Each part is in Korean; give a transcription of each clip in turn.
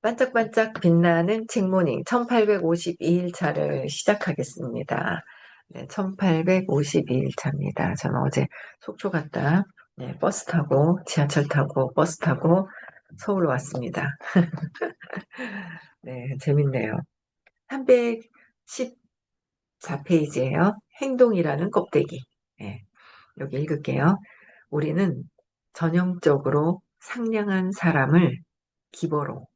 반짝반짝 빛나는 책모닝 1852일 차를 시작하겠습니다. 네, 1852일 차입니다. 저는 어제 속초 갔다 버스 타고 지하철 타고 버스 타고 서울 왔습니다. 네, 재밌네요. 314페이지예요. 행동이라는 껍데기. 네, 여기 읽을게요. 우리는 전형적으로 상냥한 사람을 기버로,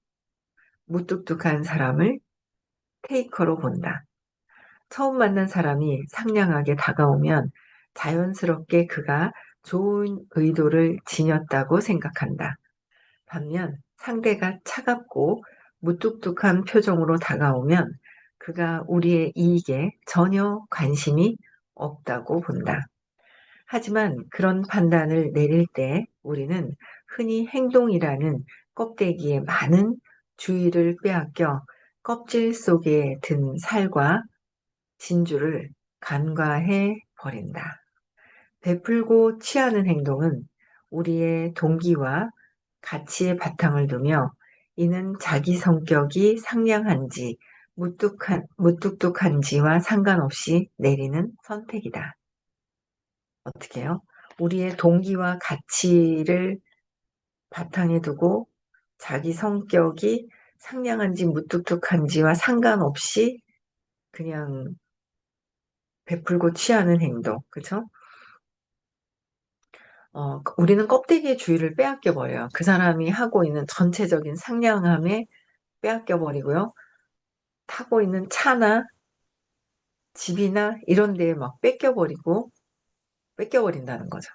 무뚝뚝한 사람을 테이커로 본다. 처음 만난 사람이 상냥하게 다가오면 자연스럽게 그가 좋은 의도를 지녔다고 생각한다. 반면 상대가 차갑고 무뚝뚝한 표정으로 다가오면 그가 우리의 이익에 전혀 관심이 없다고 본다. 하지만 그런 판단을 내릴 때 우리는 흔히 행동이라는 껍데기에 많은 주의를 빼앗겨 껍질 속에 든 살과 진주를 간과해 버린다. 베풀고 취하는 행동은 우리의 동기와 가치의 바탕을 두며 이는 자기 성격이 상냥한지 무뚝뚝한지와 상관없이 내리는 선택이다. 어떻게 해요? 우리의 동기와 가치를 바탕에 두고 자기 성격이 상냥한지 무뚝뚝한지와 상관없이 그냥 베풀고 취하는 행동, 그쵸? 우리는 껍데기의 주의를 빼앗겨 버려요. 그 사람이 하고 있는 전체적인 상냥함에 빼앗겨 버리고요. 타고 있는 차나 집이나 이런 데에 막 뺏겨 버린다는 거죠.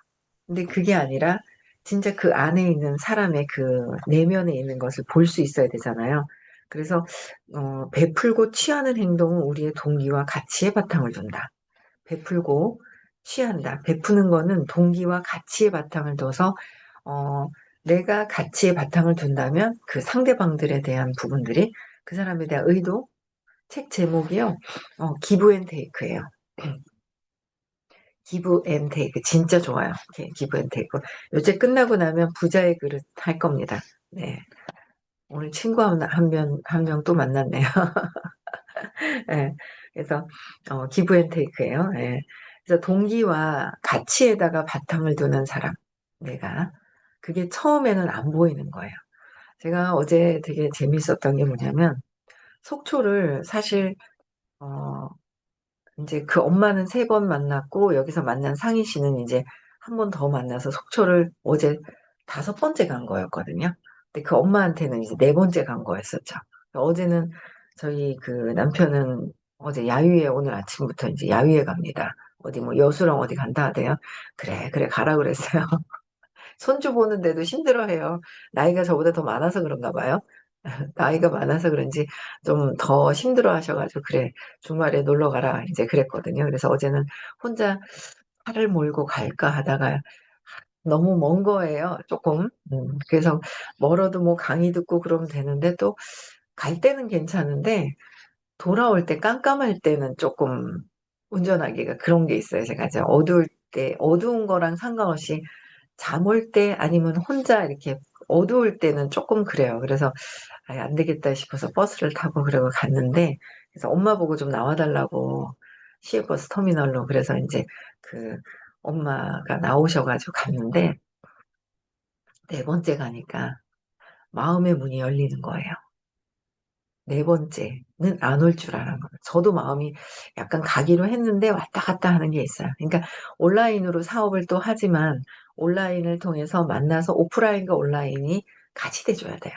근데 그게 아니라 진짜 그 안에 있는 사람의 그 내면에 있는 것을 볼 수 있어야 되잖아요. 그래서 베풀고 취하는 행동은 우리의 동기와 가치에 바탕을 둔다. 베풀고 취한다. 베푸는 거는 동기와 가치의 바탕을 둬서 어, 내가 가치의 바탕을 둔다면 그 상대방들에 대한 부분들이 그 사람에 대한 의도, 책 제목이요. 기브 앤 테이크예요. 기브 앤 테이크 진짜 좋아요. 기브 앤 테이크. 요새 끝나고 나면 부자의 그릇 할 겁니다. 네. 오늘 친구 한 명 또 만났네요. 예. 그래서 기브 앤 테이크예요. 예. 그래서 동기와 가치에다가 바탕을 두는 사람, 내가 그게 처음에는 안 보이는 거예요. 제가 어제 되게 재밌었던 게 뭐냐면 속초를 사실 어 이제 그 엄마는 3번 만났고 여기서 만난 상희 씨는 이제 한 번 더 만나서 속초를 어제 5번째 간 거였거든요. 근데 그 엄마한테는 이제 4번째 간 거였었죠. 어제는 저희 그 남편은 어제 야유회 오늘 아침부터 이제 야유회 갑니다. 어디 뭐 여수랑 어디 간다 하대요. 그래 그래 가라 그랬어요. 손주 보는데도 힘들어해요. 나이가 저보다 더 많아서 그런가 봐요. 나이가 많아서 그런지 좀 더 힘들어 하셔가지고, 그래, 주말에 놀러 가라. 이제 그랬거든요. 그래서 어제는 혼자 차를 몰고 갈까 하다가 너무 먼 거예요. 조금. 그래서 멀어도 뭐 강의 듣고 그러면 되는데 또 갈 때는 괜찮은데 돌아올 때 깜깜할 때는 조금 운전하기가 그런 게 있어요. 제가 이제 어두울 때, 어두운 거랑 상관없이 잠 올 때 아니면 혼자 이렇게 어두울 때는 조금 그래요. 그래서 아예 안 되겠다 싶어서 버스를 타고 그러고 갔는데, 그래서 엄마 보고 좀 나와달라고 시외버스 터미널로, 그래서 이제 그 엄마가 나오셔가지고 갔는데 4번째 가니까 마음의 문이 열리는 거예요. 4번째는 안 올 줄 알았는 거예요. 저도 마음이 약간 가기로 했는데 왔다 갔다 하는 게 있어요. 그러니까 온라인으로 사업을 또 하지만 온라인을 통해서 만나서 오프라인과 온라인이 같이 돼줘야 돼요.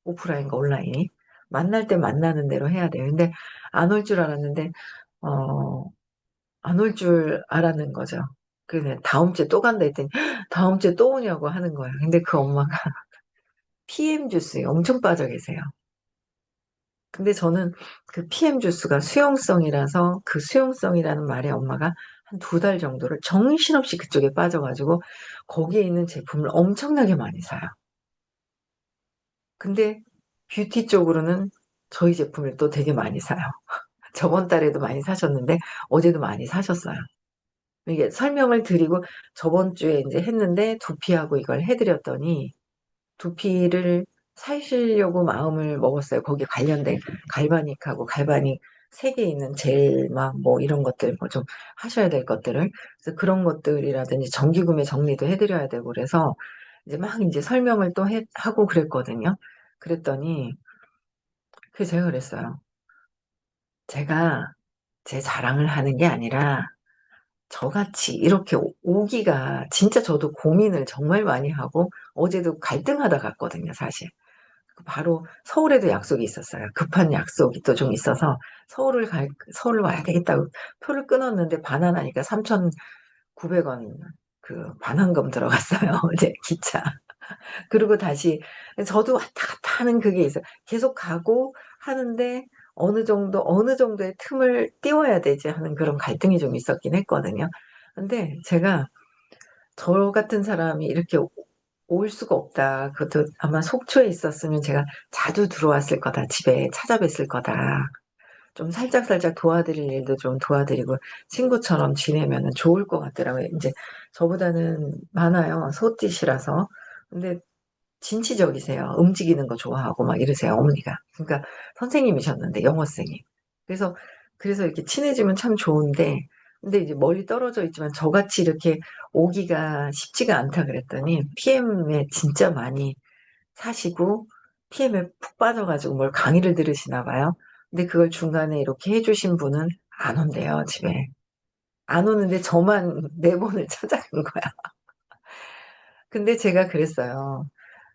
오프라인과 온라인이. 만날 때 만나는 대로 해야 돼요. 근데 안 올 줄 알았는데, 어, 안 올 줄 알았는 거죠. 그래서 다음 주에 또 간다 했더니 다음 주에 또 오냐고 하는 거예요. 근데 그 엄마가 PM 주스에 엄청 빠져 계세요. 근데 저는 그 PM 주스가 수용성이라서 그 수용성이라는 말에 엄마가 한 2달 정도를 정신없이 그쪽에 빠져가지고 거기에 있는 제품을 엄청나게 많이 사요. 근데 뷰티 쪽으로는 저희 제품을 또 되게 많이 사요. 저번 달에도 많이 사셨는데 어제도 많이 사셨어요. 이게 설명을 드리고 저번 주에 이제 했는데 두피하고 이걸 해드렸더니 두피를 사시려고 마음을 먹었어요. 거기 관련된 갈바닉하고 갈바닉 색에 있는 젤 막 뭐 이런 것들 뭐 좀 하셔야 될 것들을 그래서 그런 것들이라든지 정기구매 정리도 해드려야 되고 그래서 이제 막 이제 설명을 또 하고 그랬거든요. 그랬더니 그래서 제가 그랬어요. 제가 제 자랑을 하는 게 아니라 저같이 이렇게 오기가 진짜 저도 고민을 정말 많이 하고 어제도 갈등하다 갔거든요, 사실. 바로 서울에도 약속이 있었어요. 급한 약속이 또 좀 있어서 서울을 와야 되겠다고 표를 끊었는데 반환하니까 3,900원 그 반환금 들어갔어요. 어제 기차. 그리고 다시 저도 왔다 갔다 하는 그게 있어요. 계속 가고 하는데 어느 정도의 틈을 띄워야 되지 하는 그런 갈등이 좀 있었긴 했거든요. 근데 제가 저 같은 사람이 이렇게 올 수가 없다. 그것도 아마 속초에 있었으면 제가 자주 들어왔을 거다. 집에 찾아뵀을 거다. 좀 살짝살짝 도와드릴 일도 좀 도와드리고 친구처럼 지내면 좋을 것 같더라고요. 이제 저보다는 많아요. 소띠시라서. 근데 진취적이세요. 움직이는 거 좋아하고 막 이러세요, 어머니가. 그러니까 선생님이셨는데, 영어 선생님. 그래서, 그래서 이렇게 친해지면 참 좋은데, 근데 이제 멀리 떨어져 있지만 저같이 이렇게 오기가 쉽지가 않다 그랬더니, PM에 진짜 많이 사시고, PM에 푹 빠져가지고 뭘 강의를 들으시나 봐요. 근데 그걸 중간에 이렇게 해주신 분은 안 온대요, 집에. 안 오는데 저만 네 번을 찾아간 거야. 근데 제가 그랬어요.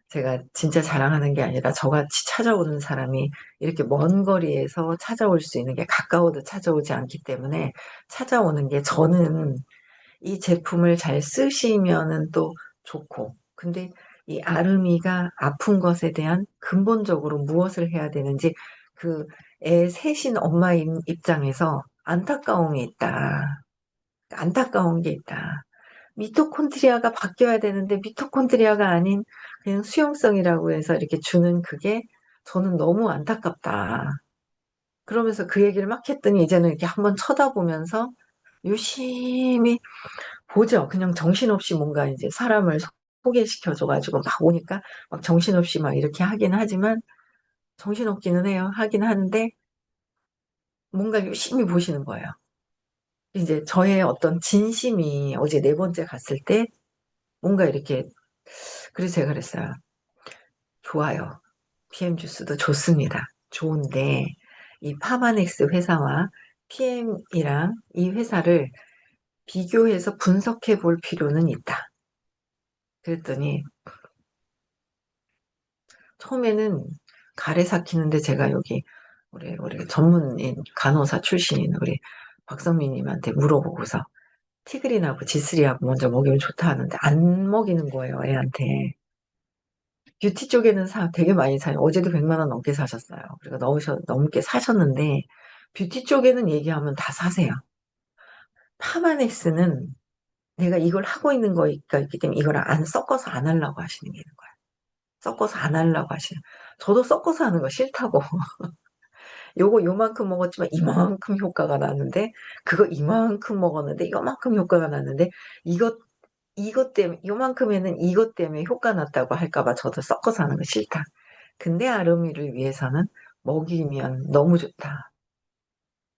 제가 진짜 자랑하는 게 아니라 저같이 찾아오는 사람이 이렇게 먼 거리에서 찾아올 수 있는 게 가까워도 찾아오지 않기 때문에 찾아오는 게 저는 이 제품을 잘 쓰시면은 또 좋고 근데 이 아름이가 아픈 것에 대한 근본적으로 무엇을 해야 되는지 그 애 셋인 엄마 입장에서 안타까운 게 있다. 안타까운 게 있다. 미토콘드리아가 바뀌어야 되는데 미토콘드리아가 아닌 그냥 수용성이라고 해서 이렇게 주는 그게 저는 너무 안타깝다. 그러면서 그 얘기를 막 했더니 이제는 이렇게 한번 쳐다보면서 유심히 보죠. 그냥 정신없이 뭔가 이제 사람을 소개시켜줘가지고 막 오니까 막 정신없이 막 이렇게 하긴 하지만 정신없기는 해요. 하긴 하는데 뭔가 유심히 보시는 거예요. 이제 저의 어떤 진심이 어제 네 번째 갔을 때 뭔가 이렇게 그래서 제가 그랬어요. 좋아요. PM 주스도 좋습니다. 좋은데 이 파마넥스 회사와 PM이랑 이 회사를 비교해서 분석해 볼 필요는 있다. 그랬더니 처음에는 가래사 키는데 제가 여기 우리 전문인 간호사 출신인 우리 박선미님한테 물어보고서 티그린하고 지스리하고 먼저 먹이면 좋다 하는데 안 먹이는 거예요, 애한테. 뷰티 쪽에는 되게 많이 사요. 어제도 100만 원 넘게 사셨어요. 그리고 넘게 사셨는데 뷰티 쪽에는 얘기하면 다 사세요. 파마넥스는 내가 이걸 하고 있는 거가 있기 때문에 이걸 안 섞어서 안 하려고 하시는 게 있는 거예요. 섞어서 안 하려고 하시는. 저도 섞어서 하는 거 싫다고. 요거 요만큼 먹었지만 이만큼 효과가 나는데 그거 이만큼 먹었는데 요만큼 효과가 났는데 이것 때문에 요만큼에는 이것 때문에 효과 났다고 할까봐 저도 섞어서 하는 거 싫다. 근데 아름이를 위해서는 먹이면 너무 좋다.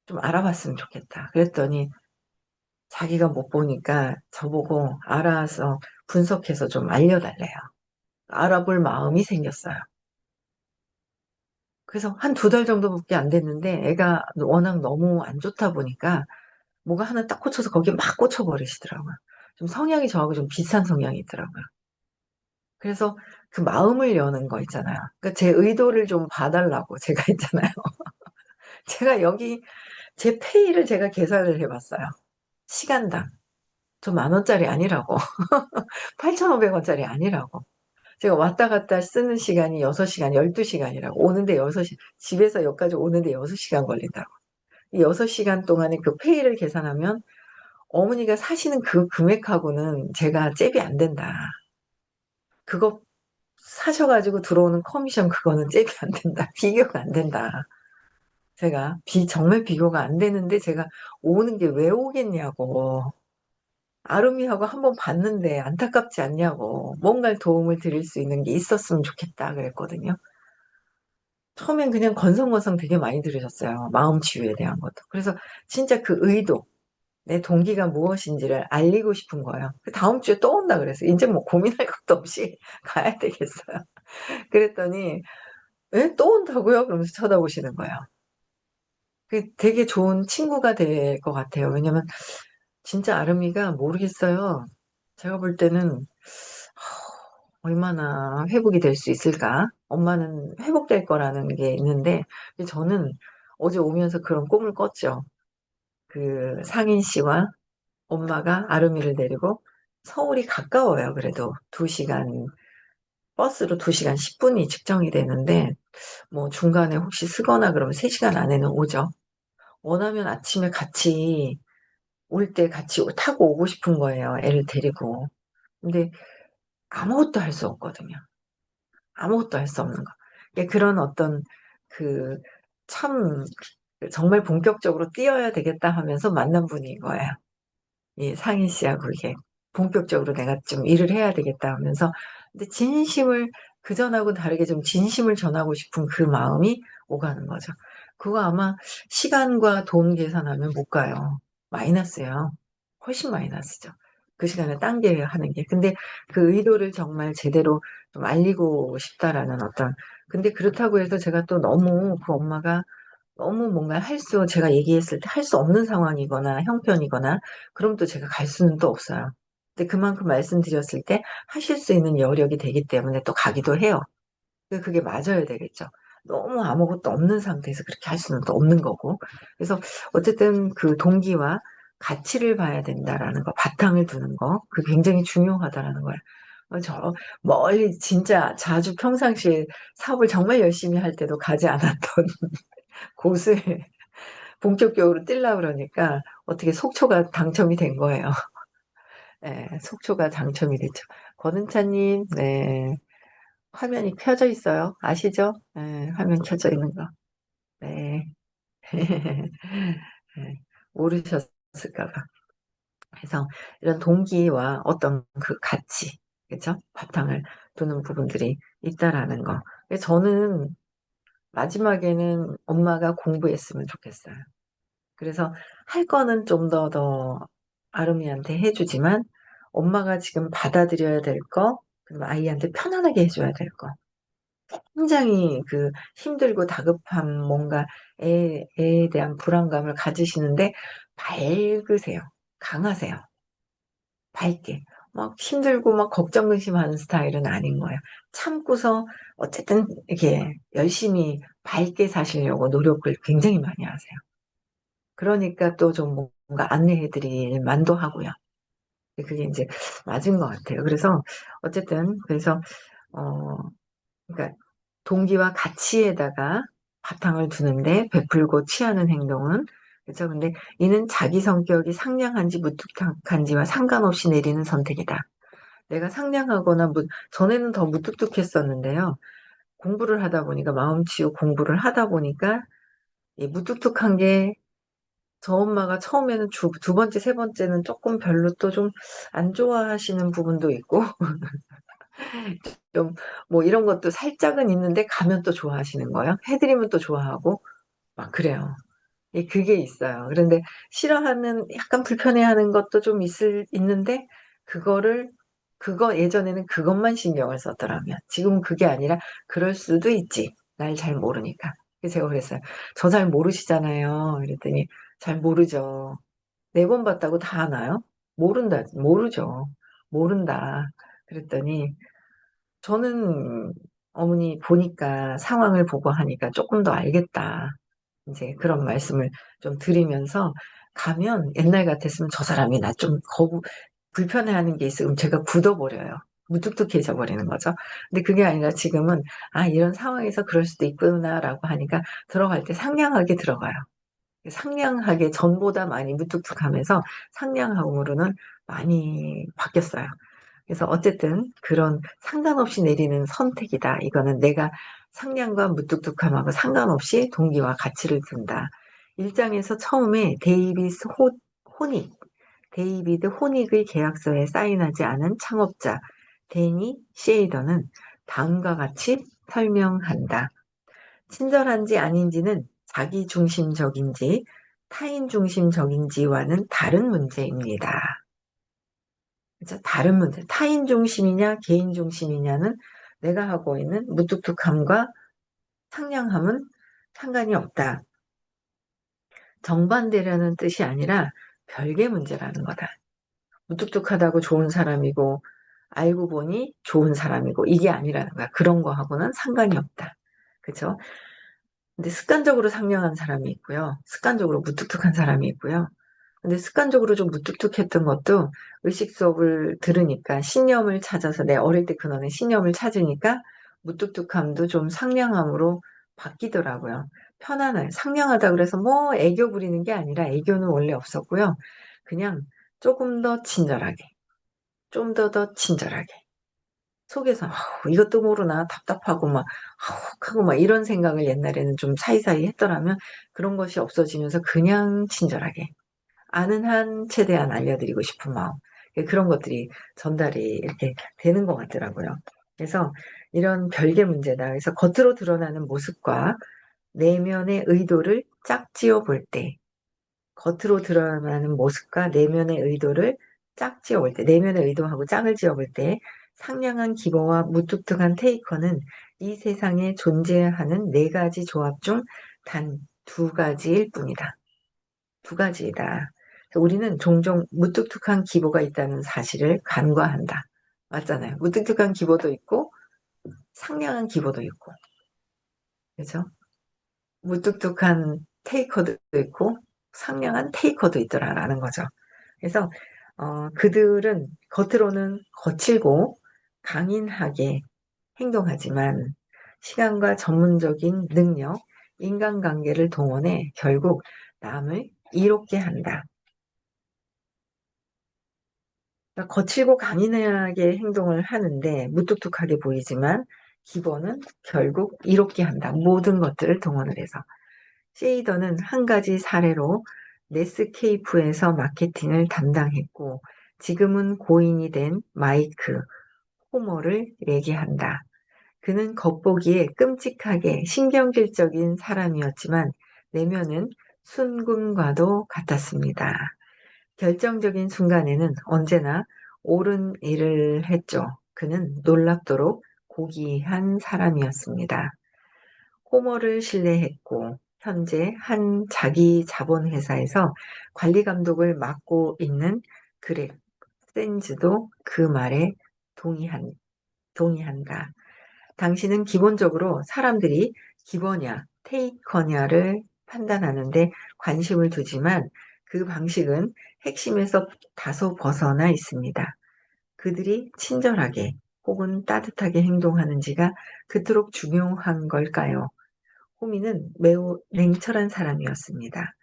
좀 알아봤으면 좋겠다. 그랬더니 자기가 못 보니까 저보고 알아서 분석해서 좀 알려달래요. 알아볼 마음이 생겼어요. 그래서 한 2달 정도밖에 안 됐는데 애가 워낙 너무 안 좋다 보니까 뭐가 하나 딱 꽂혀서 거기에 막 꽂혀버리시더라고요. 좀 성향이 저하고 좀 비슷한 성향이 있더라고요. 그래서 그 마음을 여는 거 있잖아요. 그러니까 제 의도를 좀 봐달라고 제가 있잖아요. 제가 여기 제 페이를 제가 계산을 해봤어요. 시간당. 저 10,000원짜리 아니라고. 8,500원짜리 아니라고. 제가 왔다 갔다 쓰는 시간이 6시간, 12시간이라고. 오는데 6시, 집에서 여기까지 오는데 6시간 걸린다고. 이 6시간 동안에 그 페이를 계산하면 어머니가 사시는 그 금액하고는 제가 잽이 안 된다. 그거 사셔가지고 들어오는 커미션 그거는 잽이 안 된다. 비교가 안 된다. 제가 정말 비교가 안 되는데 제가 오는 게 왜 오겠냐고. 아름이하고 한번 봤는데 안타깝지 않냐고. 뭔가 도움을 드릴 수 있는 게 있었으면 좋겠다 그랬거든요. 처음엔 그냥 건성건성 되게 많이 들으셨어요. 마음 치유에 대한 것도. 그래서 진짜 그 의도, 내 동기가 무엇인지를 알리고 싶은 거예요. 그 다음 주에 또 온다 그랬어요. 이제 뭐 고민할 것도 없이 가야 되겠어요. 그랬더니 예? 또 온다고요? 그러면서 쳐다보시는 거예요. 그 되게 좋은 친구가 될 것 같아요. 왜냐면 진짜 아름이가 모르겠어요. 제가 볼 때는 얼마나 회복이 될 수 있을까? 엄마는 회복될 거라는 게 있는데 저는 어제 오면서 그런 꿈을 꿨죠. 그 상인 씨와 엄마가 아름이를 데리고 서울이 가까워요. 그래도 2시간 버스로 2시간 10분이 측정이 되는데 뭐 중간에 혹시 쓰거나 그러면 3시간 안에는 오죠. 원하면 아침에 같이 올 때 같이 타고 오고 싶은 거예요. 애를 데리고. 근데 아무것도 할 수 없거든요. 아무것도 할 수 없는 거. 그런 어떤 그 참 정말 본격적으로 뛰어야 되겠다 하면서 만난 분인 거예요. 이 상인 씨하고 이게 본격적으로 내가 좀 일을 해야 되겠다 하면서 근데 진심을 그전하고 다르게 좀 진심을 전하고 싶은 그 마음이 오가는 거죠. 그거 아마 시간과 돈 계산하면 못 가요. 마이너스예요. 훨씬 마이너스죠. 그 시간에 딴 게 하는 게. 근데 그 의도를 정말 제대로 좀 알리고 싶다라는 어떤 근데 그렇다고 해서 제가 또 너무 그 엄마가 너무 뭔가 제가 얘기했을 때 할 수 없는 상황이거나 형편이거나 그럼 또 제가 갈 수는 또 없어요. 근데 그만큼 말씀드렸을 때 하실 수 있는 여력이 되기 때문에 또 가기도 해요. 그게 맞아야 되겠죠. 너무 아무것도 없는 상태에서 그렇게 할 수는 또 없는 거고. 그래서 어쨌든 그 동기와 가치를 봐야 된다라는 거, 바탕을 두는 거, 그게 굉장히 중요하다라는 거예요. 저 멀리 진짜 자주 평상시에 사업을 정말 열심히 할 때도 가지 않았던 곳을 본격적으로 뛰려고 그러니까 어떻게 속초가 당첨이 된 거예요. 예, 속초가 당첨이 됐죠. 권은차님, 네. 화면이 켜져 있어요. 아시죠? 예, 화면 켜져 있는 거. 네. 네, 모르셨을까 봐. 그래서 이런 동기와 어떤 그 가치, 그죠? 바탕을 두는 부분들이 있다라는 거. 저는 마지막에는 엄마가 공부했으면 좋겠어요. 그래서 할 거는 좀 더 아름이한테 해주지만 엄마가 지금 받아들여야 될 거, 그리고 아이한테 편안하게 해줘야 될 거. 굉장히 그 힘들고 다급한 뭔가 애에 대한 불안감을 가지시는데 밝으세요. 강하세요. 밝게. 막 힘들고 막 걱정 근심하는 스타일은 아닌 거예요. 참고서 어쨌든 이렇게 열심히 밝게 사시려고 노력을 굉장히 많이 하세요. 그러니까 또 좀 뭔가 안내해 드릴 만도 하고요. 그게 인제 맞은 것 같아요. 그래서 어쨌든 어 그러니까 동기와 가치에다가 바탕을 두는데 베풀고 취하는 행동은 그죠. 근데 이는 자기 성격이 상냥한지 무뚝뚝한지와 상관없이 내리는 선택이다. 내가 상냥하거나 전에는 더 무뚝뚝했었는데요. 공부를 하다 보니까 마음치유 공부를 하다 보니까 이 무뚝뚝한 게 저 엄마가 처음에는 두 번째, 세 번째는 조금 별로 또 좀 안 좋아하시는 부분도 있고 좀 뭐 이런 것도 살짝은 있는데 가면 또 좋아하시는 거예요. 해 드리면 또 좋아하고 막 그래요. 그게 있어요. 그런데 싫어하는 약간 불편해하는 것도 좀 있는데 그거를 예전에는 그것만 신경을 썼더라면 지금은 그게 아니라 '그럴 수도 있지. 날 잘 모르니까.' 그래서 제가 그랬어요. "저 잘 모르시잖아요." 그랬더니 "잘 모르죠." 4번 봤다고 다 아나요? 모른다. 모르죠. 모른다. 그랬더니 저는 어머니 보니까 상황을 보고 하니까 "쪼끔 더 알겠다." 인제 그런 말씀을 좀 드리면서 가면 옛날 같았으면 저 사람이 나 좀 불편해하는 게 있으면 제가 굳어버려요. 무뚝뚝해져 버리는 거죠. 근데 그게 아니라 지금은 '아 이런 상황에서 그럴 수도 있구나.'라고 하니까 들어갈 때 상냥하게 들어가요. 상냥하게 전보다 많이 무뚝뚝하면서 상냥함으로는 많이 바뀌었어요. 그래서 어쨌든 그런 상관없이 내리는 선택이다. 이거는 내가 상냥과 무뚝뚝함하고 상관없이 동기와 가치를 둔다. 1장에서 처음에 데이비스 호닉 데이비드 호닉의 계약서에 사인하지 않은 창업자 데니 셰이더는 다음과 같이 설명한다. 친절한지 아닌지는 자기 중심적인지 타인 중심적인지와는 다른 문제입니다. 그죠? 다른 문제. 타인 중심이냐 개인 중심이냐는 내가 하고 있는 무뚝뚝함과 상냥함은 상관이 없다. 정반대라는 뜻이 아니라 별개 문제라는 거다. 무뚝뚝하다고 좋은 사람이고 알고 보니 좋은 사람이고 이게 아니라는 거야. 그런 거하고는 상관이 없다. 그죠? 근데 습관적으로 상냥한 사람이 있고요. 습관적으로 무뚝뚝한 사람이 있고요. 근데 습관적으로 좀 무뚝뚝했던 것도 의식 수업을 들으니까 신념을 찾아서 내 어릴 때 근원의 신념을 찾으니까 무뚝뚝함도 좀 상냥함으로 바뀌더라고요. 편안해. 상냥하다 그래서 뭐 애교 부리는 게 아니라 애교는 원래 없었고요. 그냥 조금 더 친절하게, 좀 더 친절하게. 속에서 이것도 모르나 답답하고 막 하고 막 이런 생각을 옛날에는 좀 사이사이 했더라면 그런 것이 없어지면서 그냥 친절하게 아는 한 최대한 알려드리고 싶은 마음 그런 것들이 전달이 이렇게 되는 것 같더라고요. 그래서 이런 별개 문제다. 그래서 겉으로 드러나는 모습과 내면의 의도를 짝지어 볼 때, 겉으로 드러나는 모습과 내면의 의도를 짝지어 볼 때, 내면의 의도하고 짝을 지어 볼 때, 상냥한 기버와 무뚝뚝한 테이커는 이 세상에 존재하는 네 가지 조합 중 단 두 가지일 뿐이다. 두 가지이다. 우리는 종종 무뚝뚝한 기보가 있다는 사실을 간과한다. 맞잖아요. 무뚝뚝한 기보도 있고 상냥한 기보도 있고, 그죠? 무뚝뚝한 테이커도 있고 상냥한 테이커도 있더라라는 거죠. 그래서 그들은 겉으로는 거칠고 강인하게 행동하지만 시간과 전문적인 능력, 인간관계를 동원해 결국 남을 이롭게 한다. 그러니까 거칠고 강인하게 행동을 하는데 무뚝뚝하게 보이지만 기본은 결국 이롭게 한다. 모든 것들을 동원을 해서. 쉐이더는 한 가지 사례로 네스케이프에서 마케팅을 담당했고 지금은 고인이 된 마이크 호머를 얘기한다. 그는 겉보기에 끔찍하게 신경질적인 사람이었지만 내면은 순금과도 같았습니다. 결정적인 순간에는 언제나 옳은 일을 했죠. 그는 놀랍도록 고귀한 사람이었습니다. 호머를 신뢰했고 현재 한 자기 자본 회사에서 관리 감독을 맡고 있는 그렉 센즈도 그 말에 동의한다. 당신은 기본적으로 사람들이 기버냐 테이커냐를 판단하는데 관심을 두지만 그 방식은 핵심에서 다소 벗어나 있습니다. 그들이 친절하게 혹은 따뜻하게 행동하는지가 그토록 중요한 걸까요? 호미는 매우 냉철한 사람이었습니다.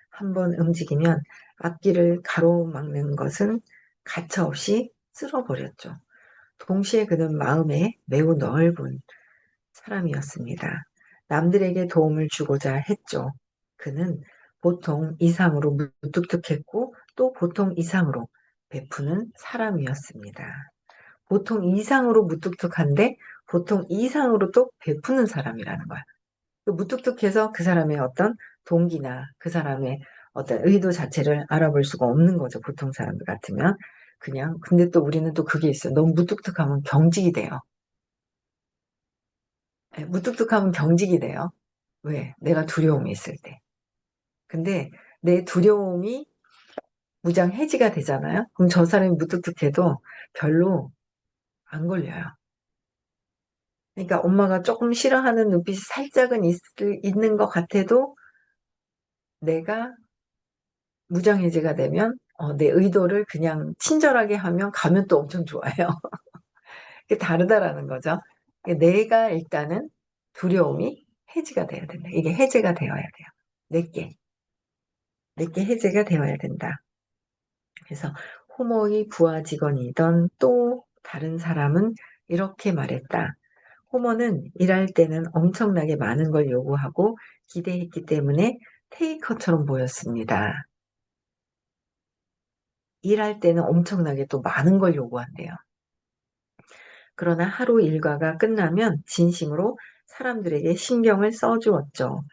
한번 움직이면 앞길을 가로막는 것은 가차없이 쓸어버렸죠. 동시에 그는 마음에 매우 넓은 사람이었습니다. 남들에게 도움을 주고자 했죠. 그는 보통 이상으로 무뚝뚝했고 또 보통 이상으로 베푸는 사람이었습니다. 보통 이상으로 무뚝뚝한데 보통 이상으로 또 베푸는 사람이라는 거야. 그 무뚝뚝해서 그 사람의 어떤 동기나 그 사람의 어떤 의도 자체를 알아볼 수가 없는 거죠. 보통 사람들 같으면. 그냥 근데 또 우리는 또 그게 있어요. 너무 무뚝뚝하면 경직이 돼요. 예, 무뚝뚝하면 경직이 돼요. 왜? 내가 두려움이 있을 때. 근데 내 두려움이 무장 해지가 되잖아요. 그럼 저 사람이 무뚝뚝해도 별로 안 걸려요. 그러니까 엄마가 조금 싫어하는 눈빛이 살짝은 있는 것 같아도 내가 무장해제가 되면 내 의도를 그냥 친절하게 하면 가면 또 엄청 좋아요. 그게 다르다라는 거죠. 내가 일단은 두려움이 해지가 돼야 된다. 이게 해제가 되어야 돼요. 내게. 내게 해제가 되어야 된다. 그래서 호모의 부하 직원이던 또 다른 사람은 이렇게 말했다. 호모는 일할 때는 엄청나게 많은 걸 요구하고 기대했기 때문에 테이커처럼 보였습니다. 일할 때는 엄청나게 또 많은 걸 요구한대요. 그러나 하루 일과가 끝나면 진심으로 사람들에게 신경을 써주었죠.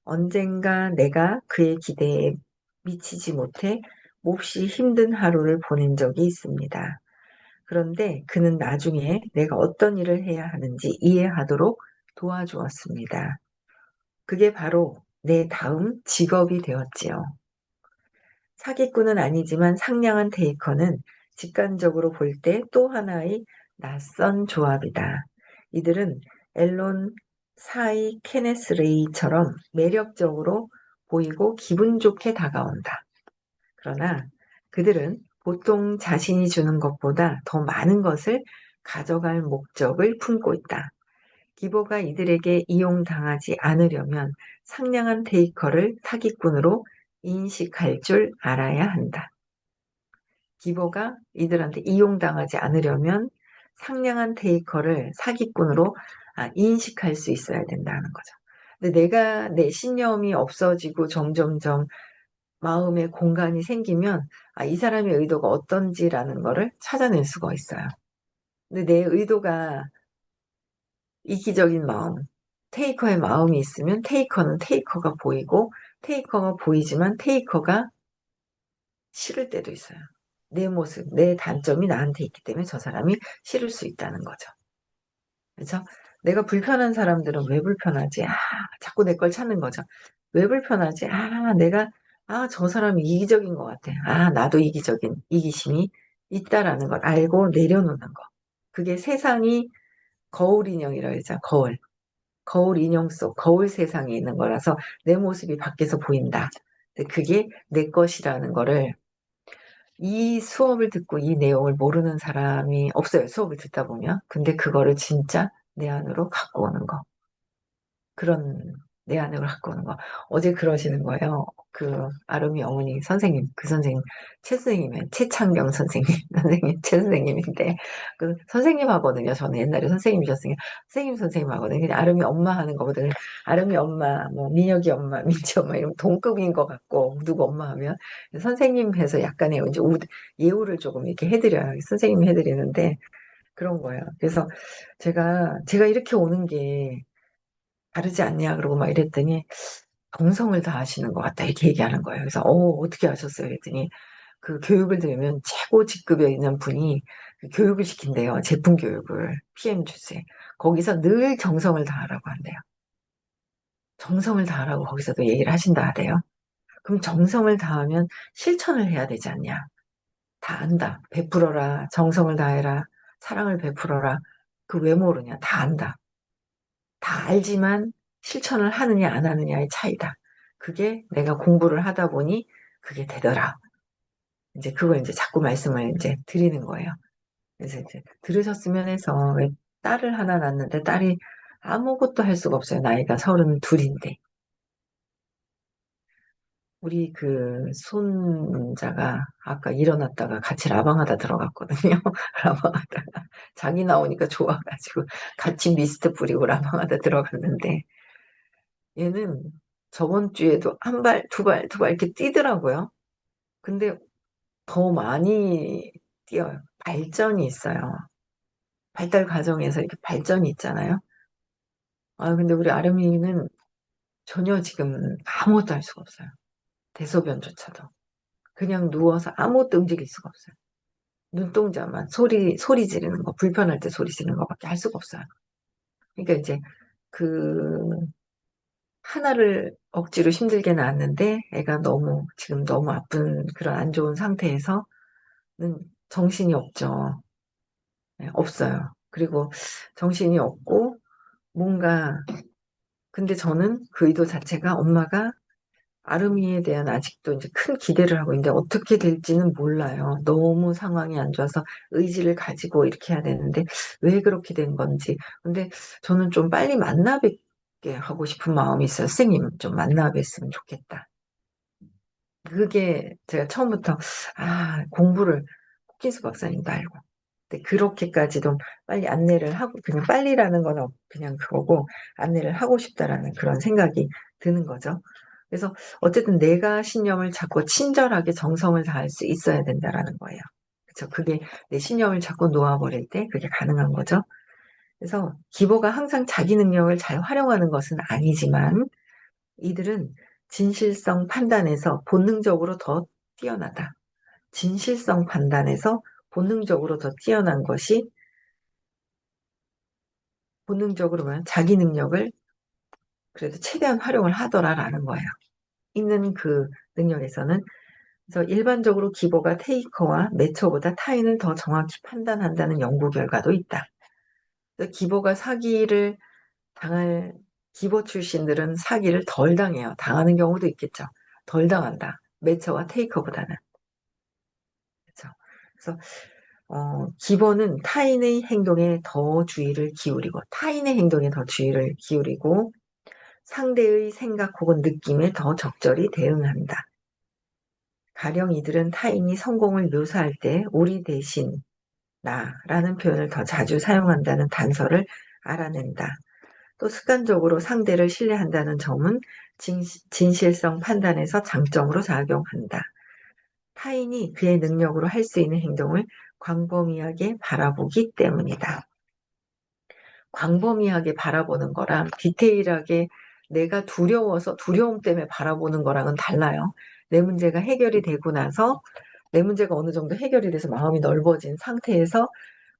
언젠가 내가 그의 기대에 미치지 못해 몹시 힘든 하루를 보낸 적이 있습니다. 그런데 그는 나중에 내가 어떤 일을 해야 하는지 이해하도록 도와주었습니다. 그게 바로 내 다음 직업이 되었지요. 사기꾼은 아니지만 상냥한 테이커는 직관적으로 볼 때 또 하나의 낯선 조합이다. 이들은 앨런 사이 케네스 레이처럼 매력적으로 보이고 기분 좋게 다가온다. 그러나 그들은 보통 자신이 주는 것보다 더 많은 것을 가져갈 목적을 품고 있다. 기보가 이들에게 이용당하지 않으려면 상냥한 테이커를 사기꾼으로 인식할 줄 알아야 한다. 기보가 이들한테 이용당하지 않으려면 상냥한 테이커를 사기꾼으로 인식할 수 있어야 된다는 거죠. 근데 내가 내 신념이 없어지고 점점점 마음의 공간이 생기면 이 사람의 의도가 어떤지라는 거를 찾아낼 수가 있어요. 근데 내 의도가 이기적인 마음, 테이커의 마음이 있으면 테이커는 테이커가 보이고 테이커가 보이지만 테이커가 싫을 때도 있어요. 내 모습, 내 단점이 나한테 있기 때문에 저 사람이 싫을 수 있다는 거죠. 그래서 내가 불편한 사람들은 왜 불편하지? 자꾸 내 걸 찾는 거죠. 왜 불편하지? 저 사람이 이기적인 것 같아. 나도 이기적인, 이기심이 있다라는 걸 알고 내려놓는 거. 그게 세상이 거울 인형이라고 하죠. 거울. 거울 인형 속, 거울 세상에 있는 거라서 내 모습이 밖에서 보인다. 근데 그게 내 것이라는 거를 이 수업을 듣고 이 내용을 모르는 사람이 없어요. 수업을 듣다 보면. 근데 그거를 진짜 내 안으로 갖고 오는 거. 그런 내 안으로 갖고 오는 거. 어제 그러시는 거예요. 그 아름이 어머니 선생님, 그 선생님, 최 선생님은 최창경 선생님, 선생님, 최 선생님인데 그 선생님 하거든요. 저는 옛날에 선생님이셨으니까 선생님 하거든요. 그냥 아름이 엄마 하는 거보다 그냥 아름이 엄마, 뭐 민혁이 엄마, 민지 엄마 이런 동급인 것 같고 누구 엄마 하면 선생님 해서 약간의 이제 예우를 조금 이렇게 해드려요. 선생님이 해드리는데 그런 거예요. 그래서 제가 이렇게 오는 게 다르지 않냐 그러고 막 이랬더니 정성을 다하시는 것 같다 이렇게 얘기하는 거예요. 그래서 어떻게 하셨어요? 그랬더니 그 교육을 들으면 최고 직급에 있는 분이 그 교육을 시킨대요. 제품 교육을 PM 주세. 거기서 늘 정성을 다하라고 한대요. 정성을 다하라고 거기서도 얘기를 하신다 하대요. 그럼 정성을 다하면 실천을 해야 되지 않냐? 다 안다. 베풀어라. 정성을 다해라. 사랑을 베풀어라. 그 왜 모르냐? 다 안다. 다 알지만 실천을 하느냐 안 하느냐의 차이다. 그게 내가 공부를 하다 보니 그게 되더라. 이제 그걸 이제 자꾸 말씀을 이제 드리는 거예요. 그래서 이제 들으셨으면 해서 왜 딸을 하나 낳는데 딸이 아무것도 할 수가 없어요. 나이가 32인데. 우리 그 손자가 아까 일어났다가 같이 라방하다 들어갔거든요. 라방하다가 자기 나오니까 좋아가지고 같이 미스트 뿌리고 라방하다 들어갔는데 얘는 저번 주에도 한 발, 두 발, 두 발 이렇게 뛰더라고요. 근데 더 많이 뛰어요. 발전이 있어요. 발달 과정에서 이렇게 발전이 있잖아요. 근데 우리 아름이는 전혀 지금 아무것도 할 수가 없어요. 대소변조차도. 그냥 누워서 아무것도 움직일 수가 없어요. 눈동자만 소리 지르는 거, 불편할 때 소리 지르는 거밖에 할 수가 없어요. 그러니까 이제 그 하나를 억지로 힘들게 낳았는데 애가 지금 너무 아픈 그런 안 좋은 상태에서는 정신이 없죠. 네, 없어요. 그리고 정신이 없고 뭔가 근데 저는 그 의도 자체가 엄마가 아름이에 대한 아직도 이제 큰 기대를 하고 있는데 어떻게 될지는 몰라요. 너무 상황이 안 좋아서 의지를 가지고 이렇게 해야 되는데 왜 그렇게 된 건지. 근데 저는 좀 빨리 만나 뵙게 하고 싶은 마음이 있어요. 선생님 좀 만나 뵀으면 좋겠다. 그게 제가 처음부터 공부를 호킨스 박사님도 알고 근데 그렇게까지도 빨리 안내를 하고 그냥 빨리라는 건 그냥 그거고 안내를 하고 싶다라는 그런 생각이 드는 거죠. 그래서 어쨌든 내가 신념을 잡고 친절하게 정성을 다할 수 있어야 된다라는 거예요. 그렇죠. 그게 내 신념을 잡고 놓아버릴 때 그게 가능한 거죠. 그래서 기보가 항상 자기 능력을 잘 활용하는 것은 아니지만 이들은 진실성 판단에서 본능적으로 더 뛰어나다. 진실성 판단에서 본능적으로 더 뛰어난 것이 본능적으로 면 자기 능력을 그래도 최대한 활용을 하더라라는 거예요. 있는 그 능력에서는. 그래서 일반적으로 기보가 테이커와 매처보다 타인을 더 정확히 판단한다는 연구 결과도 있다. 그래서 기보가 사기를 당할 기보 출신들은 사기를 덜 당해요. 당하는 경우도 있겠죠. 덜 당한다. 매처와 테이커보다는. 그렇죠. 그래서 기본은 타인의 행동에 더 주의를 기울이고 타인의 행동에 더 주의를 기울이고 상대의 생각 혹은 느낌에 더 적절히 대응한다. 가령 이들은 타인이 성공을 묘사할 때 우리 대신 나라는 표현을 더 자주 사용한다는 단서를 알아낸다. 또 습관적으로 상대를 신뢰한다는 점은 진실성 판단에서 장점으로 작용한다. 타인이 그의 능력으로 할 수 있는 행동을 광범위하게 바라보기 때문이다. 광범위하게 바라보는 거랑 디테일하게 내가 두려워서 두려움 때문에 바라보는 거랑은 달라요. 내 문제가 해결이 되고 나서 내 문제가 어느 정도 해결이 돼서 마음이 넓어진 상태에서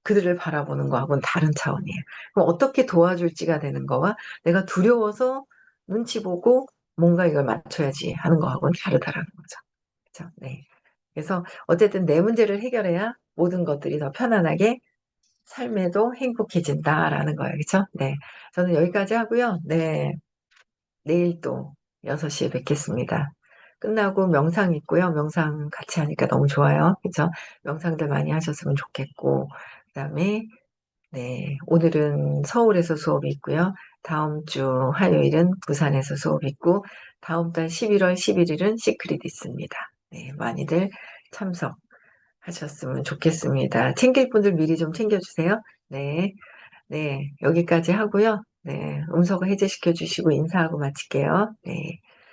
그들을 바라보는 거하고는 다른 차원이에요. 그럼 어떻게 도와줄지가 되는 거와 내가 두려워서 눈치 보고 뭔가 이걸 맞춰야지 하는 거하고는 다르다라는 거죠. 그렇죠? 네. 그래서 어쨌든 내 문제를 해결해야 모든 것들이 더 편안하게 삶에도 행복해진다라는 거예요. 그렇죠? 네. 저는 여기까지 하고요. 네. 내일 또 6시에 뵙겠습니다. 끝나고 명상 있고요. 명상 같이 하니까 너무 좋아요. 그렇죠? 명상들 많이 하셨으면 좋겠고 그다음에 네, 오늘은 서울에서 수업이 있고요. 다음 주 화요일은 부산에서 수업이 있고 다음 달 11월 11일은 시크릿 있습니다. 네, 많이들 참석하셨으면 좋겠습니다. 챙길 분들 미리 좀 챙겨주세요. 네, 네, 여기까지 하고요. 네, 음소거 해제시켜 주시고 인사하고 마칠게요. 네.